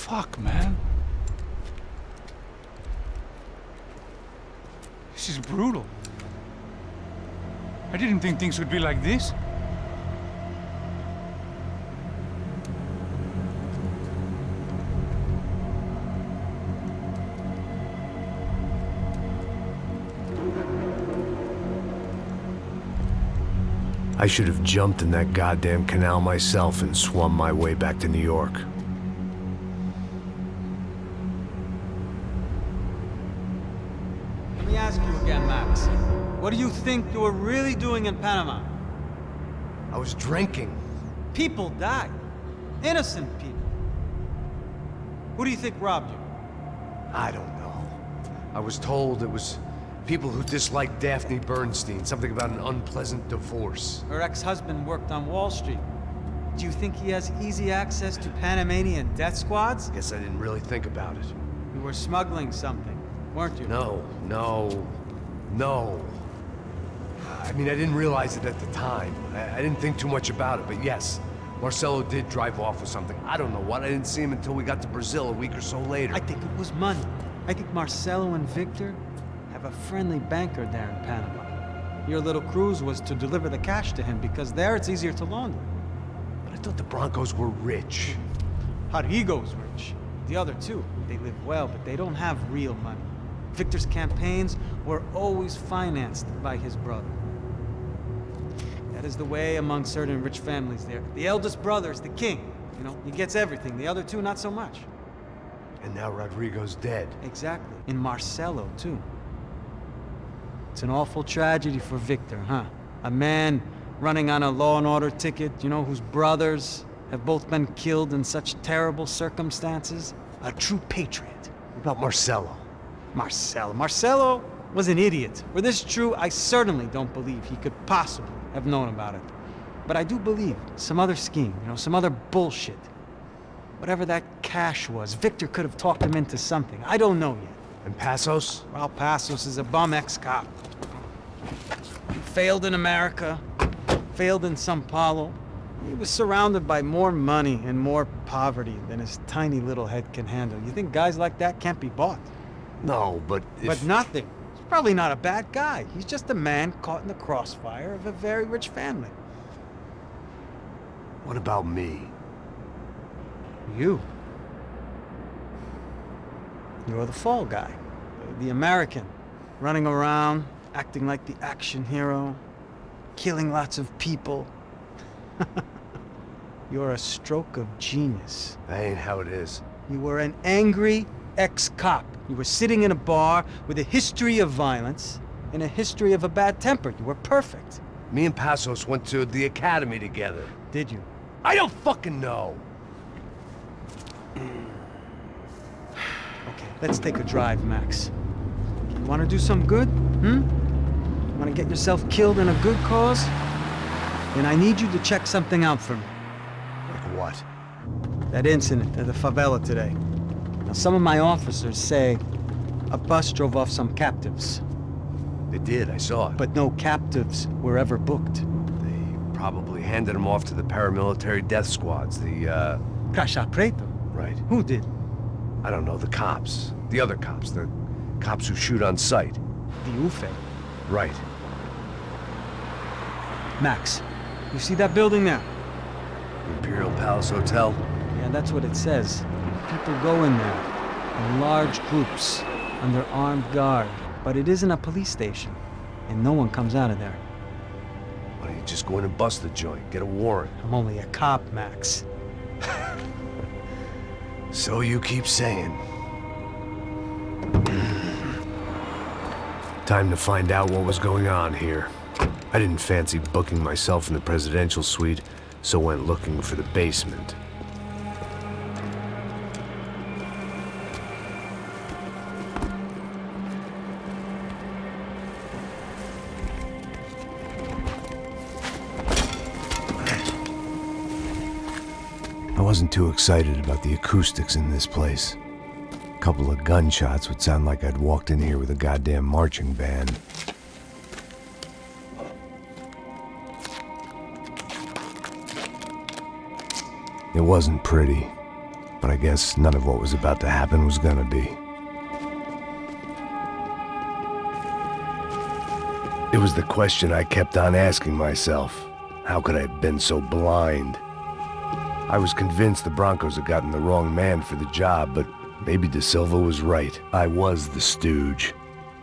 Fuck, man. This is brutal. I didn't think things would be like this. I should have jumped in that goddamn canal myself and swum my way back to New York. Let me ask you again, Max. What do you think you were really doing in Panama? I was drinking. People died. Innocent people. Who do you think robbed you? I don't know. I was told it was people who disliked Daphne Bernstein, something about an unpleasant divorce. Her ex-husband worked on Wall Street. Do you think he has easy access to Panamanian death squads? Guess I didn't really think about it. You were smuggling something, weren't you? No. I mean, I didn't realize it at the time. I didn't think too much about it, but yes, Marcelo did drive off with something. I don't know what. I didn't see him until we got to Brazil a week or so later. I think it was money. I think Marcelo and Victor have a friendly banker there in Panama. Your little cruise was to deliver the cash to him because there it's easier to launder. But I thought the Broncos were rich. Rodrigo's rich. The other two, they live well, but they don't have real money. Victor's campaigns were always financed by his brother. That is the way among certain rich families there. The eldest brother is the king. You know, he gets everything. The other two, not so much. And now Rodrigo's dead. Exactly. And Marcelo, too. It's an awful tragedy for Victor, huh? A man running on a law and order ticket, you know, whose brothers have both been killed in such terrible circumstances. A true patriot. What about Marcelo? Marcelo was an idiot. Were this true, I certainly don't believe he could possibly have known about it. But I do believe some other scheme, you know, some other bullshit. Whatever that cash was, Victor could have talked him into something. I don't know yet. And Passos? Well, Passos is a bum ex-cop. He failed in America, failed in São Paulo. He was surrounded by more money and more poverty than his tiny little head can handle. You think guys like that can't be bought? No, but if... But nothing. He's probably not a bad guy. He's just a man caught in the crossfire of a very rich family. What about me? You. You're the fall guy. The American. Running around, acting like the action hero. Killing lots of people. You're a stroke of genius. That ain't how it is. You were an angry ex-cop. You were sitting in a bar with a history of violence and a history of a bad temper. You were perfect. Me and Passos went to the academy together. Did you? I don't fucking know. Okay, let's take a drive, Max. You want to do some good? You want to get yourself killed in a good cause? Then I need you to check something out for me. Like what? That incident at the favela today. Now, some of my officers say a bus drove off some captives. They did, I saw it. But no captives were ever booked. They probably handed them off to the paramilitary death squads, the, Caixa Preto? Right. Who did? I don't know, the cops. The other cops, the cops who shoot on sight. The UFE. Right. Max, you see that building there? Imperial Palace Hotel? Yeah, that's what it says. People go in there in large groups under armed guard. But it isn't a police station, and no one comes out of there. Why don't you just go in and bust the joint, get a warrant? I'm only a cop, Max. So you keep saying. Time to find out what was going on here. I didn't fancy booking myself in the presidential suite, so went looking for the basement. I wasn't too excited about the acoustics in this place. A couple of gunshots would sound like I'd walked in here with a goddamn marching band. It wasn't pretty, but I guess none of what was about to happen was gonna be. It was the question I kept on asking myself. How could I have been so blind? I was convinced the Broncos had gotten the wrong man for the job, but maybe De Silva was right. I was the stooge.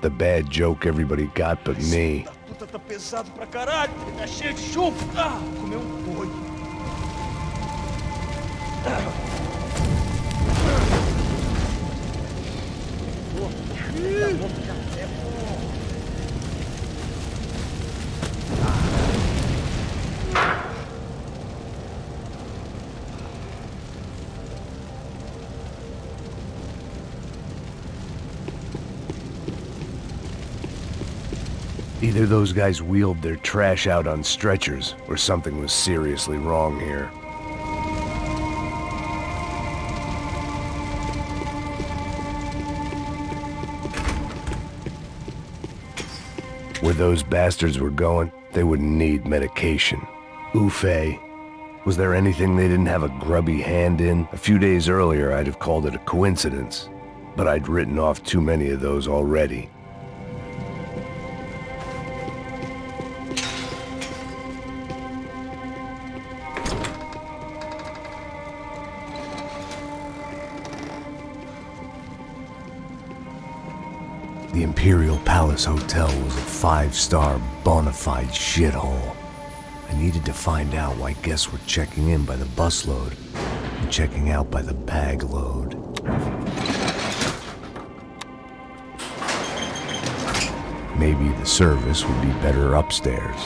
The bad joke everybody got but me. Puta, tá pesado pra caralho, tá cheio de chumbo. Ah, comeu boi. Either those guys wheeled their trash out on stretchers, or something was seriously wrong here. Where those bastards were going, they wouldn't need medication. Oof-ay. Was there anything they didn't have a grubby hand in? A few days earlier, I'd have called it a coincidence, but I'd written off too many of those already. The Imperial Palace Hotel was a 5-star bona fide shithole. I needed to find out why guests were checking in by the busload and checking out by the bag load. Maybe the service would be better upstairs.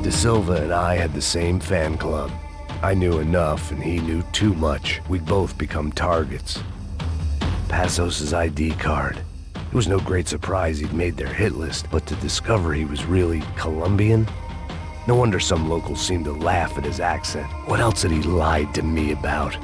De Silva and I had the same fan club. I knew enough and he knew too much. We'd both become targets. Passos' ID card. It was no great surprise he'd made their hit list, but to discover he was really Colombian? No wonder some locals seemed to laugh at his accent. What else had he lied to me about?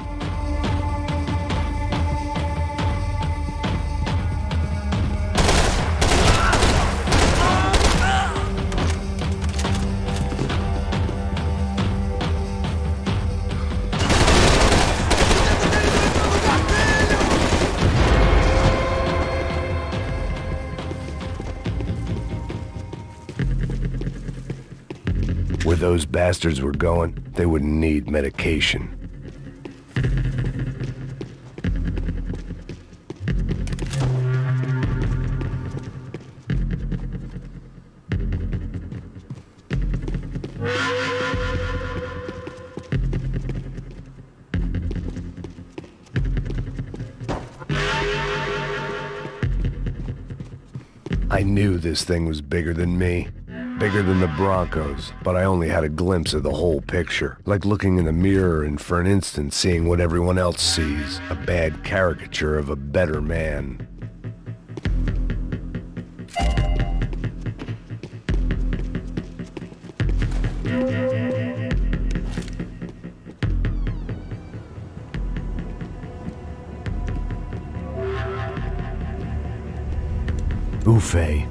Where those bastards were going, they wouldn't need medication. I knew this thing was bigger than me. Bigger than the Broncos, but I only had a glimpse of the whole picture. Like looking in the mirror and for an instant seeing what everyone else sees. A bad caricature of a better man. Buffet.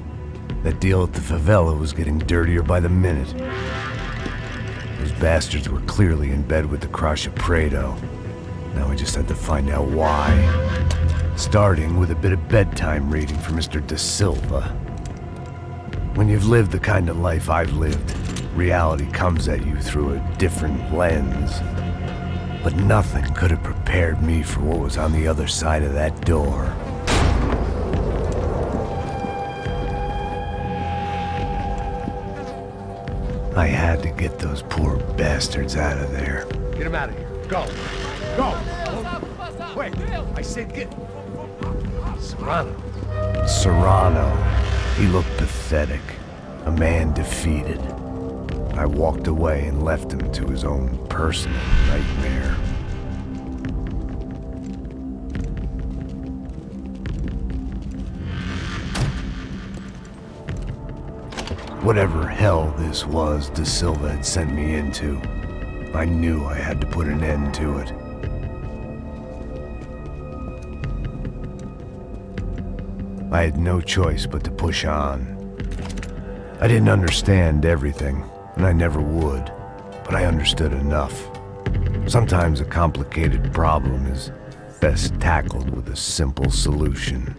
That deal at the favela was getting dirtier by the minute. Those bastards were clearly in bed with the Crush of Prado. Now I just had to find out why. Starting with a bit of bedtime reading for Mr. De Silva. When you've lived the kind of life I've lived, reality comes at you through a different lens. But nothing could have prepared me for what was on the other side of that door. I had to get those poor bastards out of there. Get him out of here. Go. Go. Quick. I said get... Serrano. Serrano. He looked pathetic. A man defeated. I walked away and left him to his own personal nightmare. Whatever hell this was De Silva had sent me into, I knew I had to put an end to it. I had no choice but to push on. I didn't understand everything, and I never would, but I understood enough. Sometimes a complicated problem is best tackled with a simple solution.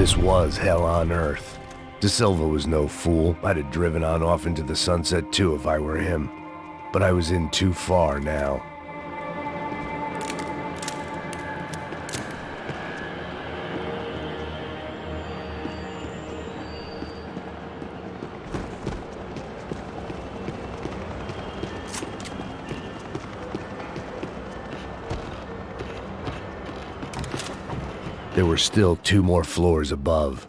This was hell on earth. De Silva was no fool. I'd have driven on off into the sunset too if I were him. But I was in too far now. There were still 2 more floors above.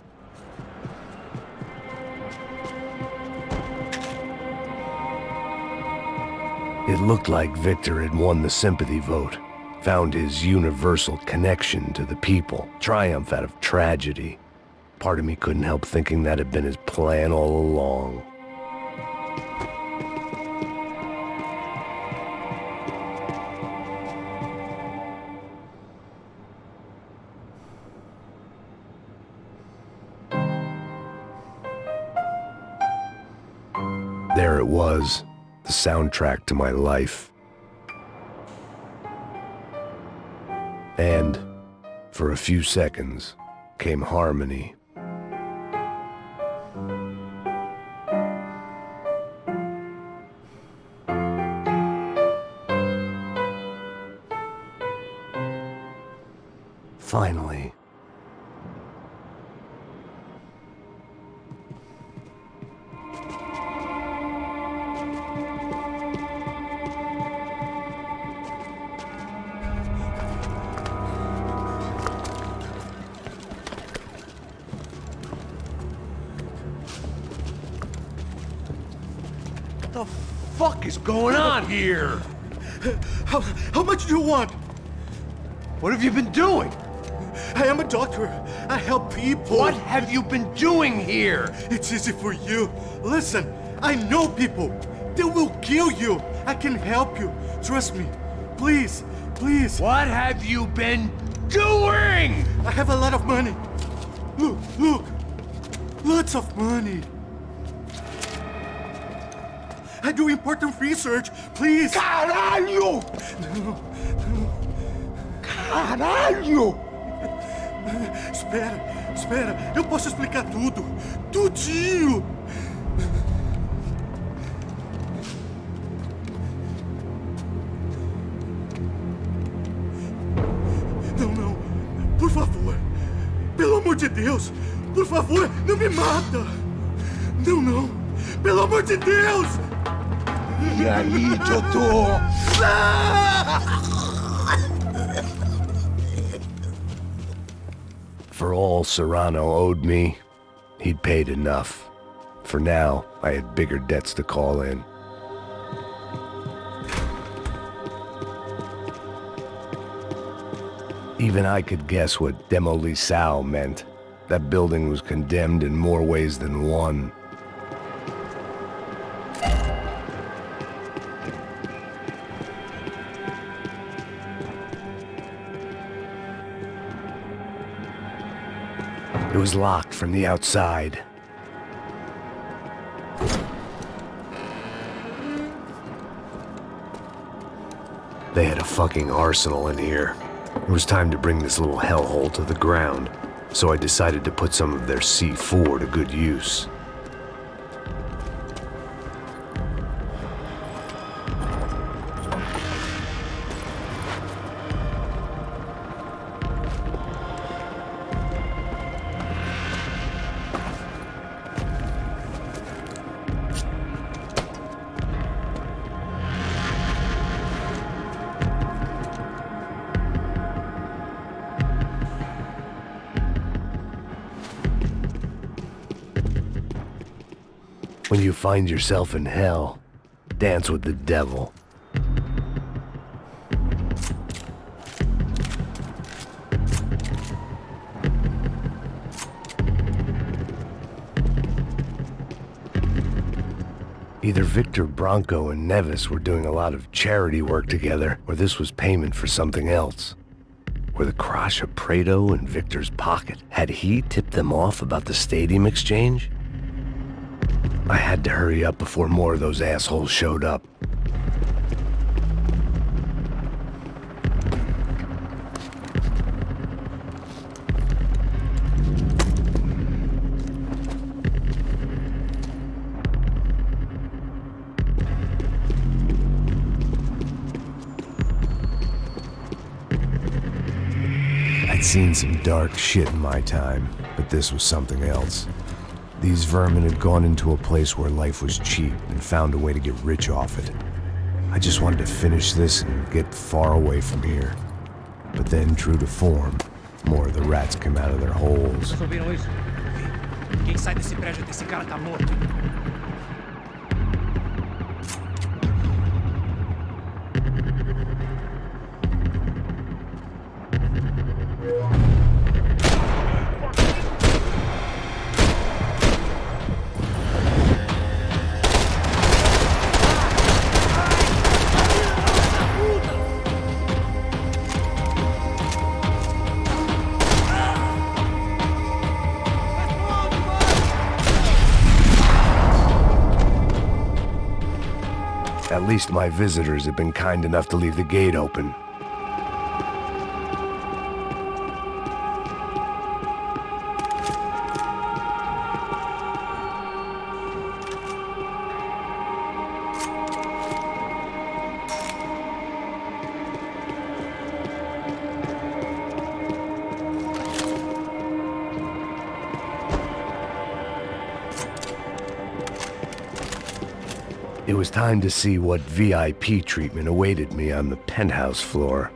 It looked like Victor had won the sympathy vote, found his universal connection to the people, triumph out of tragedy. Part of me couldn't help thinking that had been his plan all along. There it was, the soundtrack to my life. And, for a few seconds, came harmony. Finally. What the fuck is going on here? How much do you want? What have you been doing? I am a doctor. I help people. What have you been doing here? It's easy for you. Listen, I know people. They will kill you. I can help you. Trust me. Please, please. What have you been doing? I have a lot of money. Look, look. Lots of money. I do important research. Please. Caralho! No. Caralho! Espera. Eu posso explicar tudo. Tudinho. Não. Por favor. Pelo amor de Deus. Por favor, não me mata. Não. Pelo amor de Deus. E aí, doutor? For all Serrano owed me, he'd paid enough. For now, I had bigger debts to call in. Even I could guess what demolição meant. That building was condemned in more ways than one. It was locked from the outside. They had a fucking arsenal in here. It was time to bring this little hellhole to the ground, so I decided to put some of their C4 to good use. When you find yourself in hell, dance with the devil. Either Victor Branco and Nevis were doing a lot of charity work together, or this was payment for something else. Were the Crash of Prado in Victor's pocket? Had he tipped them off about the stadium exchange? I had to hurry up before more of those assholes showed up. seen some dark shit in my time, but this was something else. These vermin had gone into a place where life was cheap and found a way to get rich off it. I just wanted to finish this and get far away from here. But then, true to form, more of the rats come out of their holes. Vocês ouviram isso? Quem sai desse prédio desse cara tá morto. At least my visitors have been kind enough to leave the gate open. It was time to see what VIP treatment awaited me on the penthouse floor.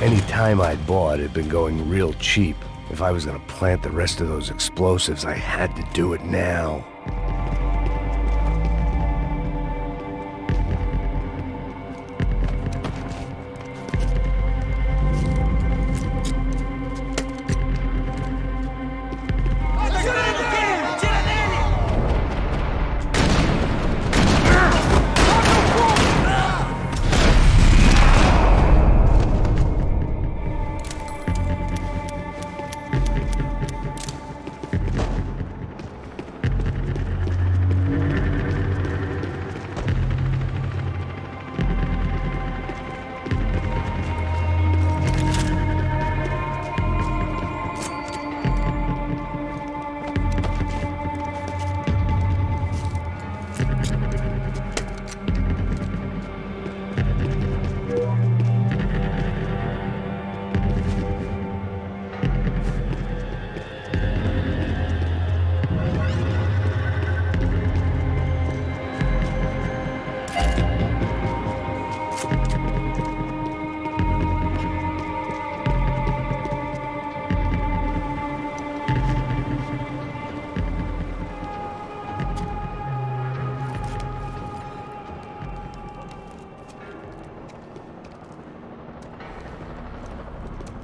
Any time I'd bought had been going real cheap. If I was gonna plant the rest of those explosives, I had to do it now.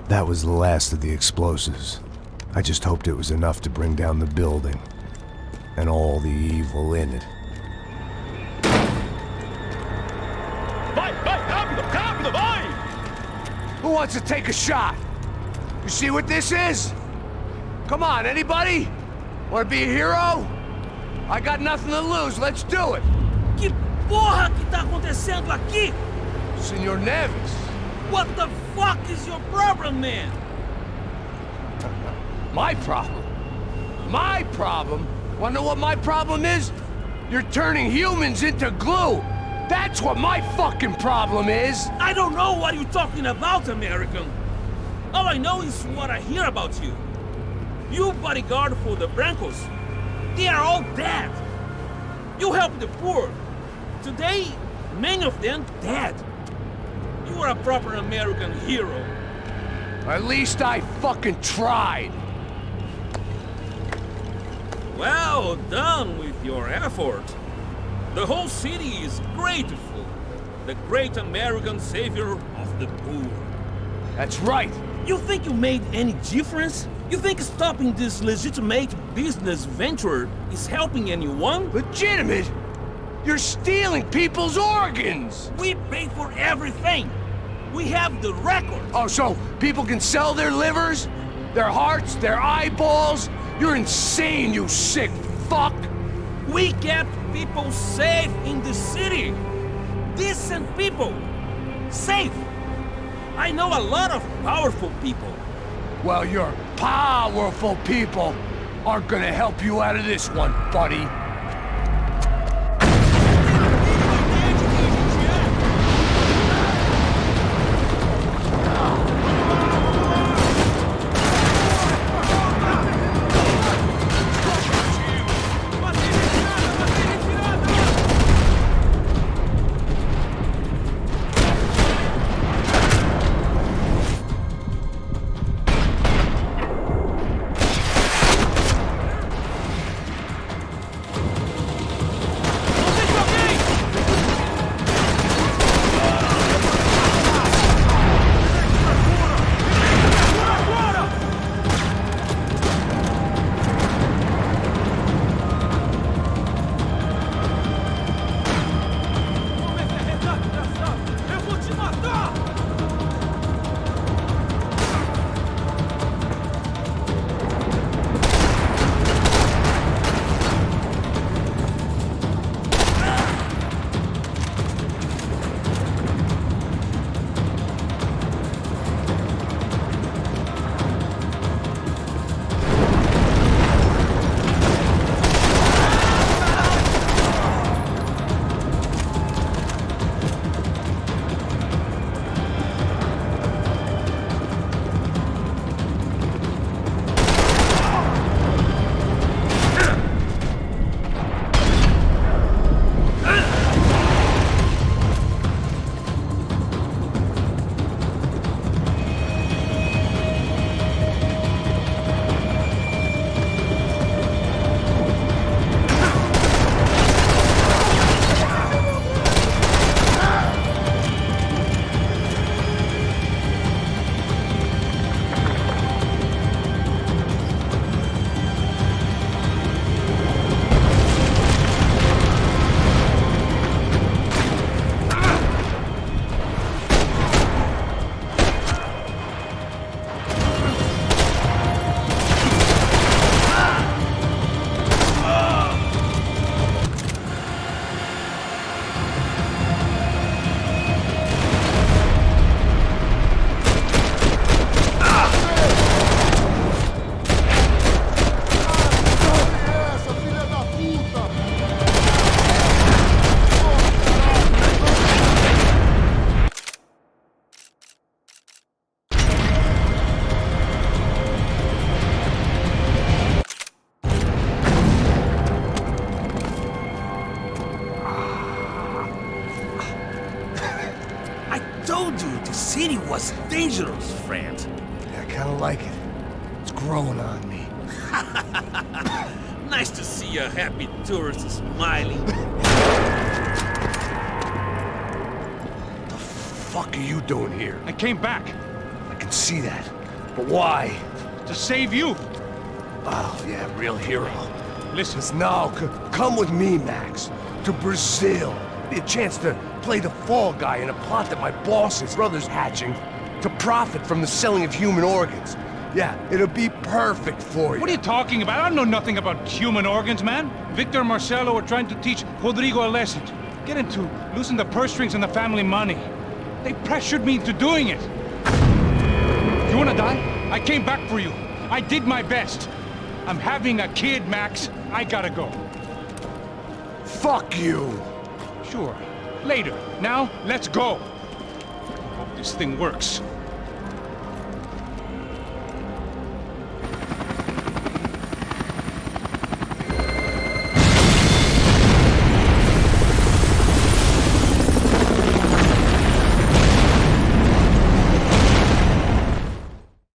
That was the last of the explosives. I just hoped it was enough to bring down the building and all the evil in it. Vai! Rápido, rápido, vai! Who wants to take a shot? You see what this is? Come on, anybody? Want to be a hero? I got nothing to lose, let's do it! Que porra que tá acontecendo aqui? Senor Neves. What the fuck is your problem, man? My problem? My problem? Wanna know what my problem is? You're turning humans into glue! That's what my fucking problem is! I don't know what you're talking about, American. All I know is what I hear about you. You bodyguard for the Brancos. They are all dead. You help the poor. Today, many of them dead. You are a proper American hero. At least I fucking tried. Well done with your effort. The whole city is grateful. The great American savior of the poor. That's right. You think you made any difference? You think stopping this legitimate business venture is helping anyone? Legitimate? You're stealing people's organs! We pay for everything. We have the record. Oh, so people can sell their livers? Their hearts? Their eyeballs? You're insane, you sick fuck! We kept people safe in the city. Decent people. Safe. I know a lot of powerful people. Well, your powerful people aren't gonna help you out of this one, buddy. city was dangerous, friend. Yeah, I kinda like it. It's growing on me. Nice to see a happy tourist smiling. What the fuck are you doing here? I came back I can see that. But why? to save you. Oh, yeah, real hero. Listen, No, come with me, Max. To Brazil. Be a chance to play the fall guy in a plot that my boss's brother's hatching to profit from the selling of human organs. Yeah, it'll be perfect for you. What are you talking about? I don't know nothing about human organs, man. Victor and Marcelo were trying to teach Rodrigo a lesson. Get him to loosen the purse strings and the family money. They pressured me into doing it. You wanna die? I came back for you. I did my best. I'm having a kid, Max. I gotta go. Fuck you! Sure. Later. Now, let's go. Hope this thing works.